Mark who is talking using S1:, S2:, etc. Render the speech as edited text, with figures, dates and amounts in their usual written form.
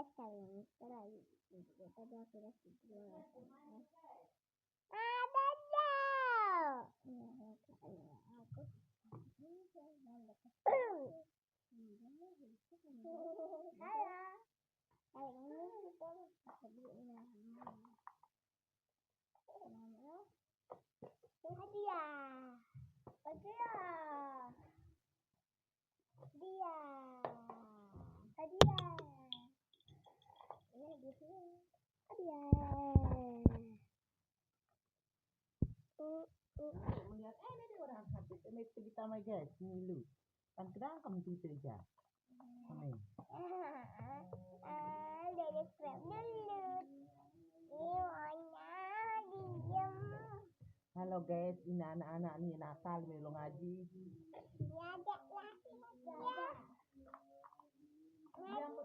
S1: guys, kali ini kita lagi tadi aku udah tidur. Aku
S2: melihat ini orang habis ini kita mai guys milu kan kedang kamu tidur aja ini
S1: dari scrap dulu diem.
S2: halo guys ini anak-anak nih nakal melu ngaji
S1: Ya,
S2: dia aku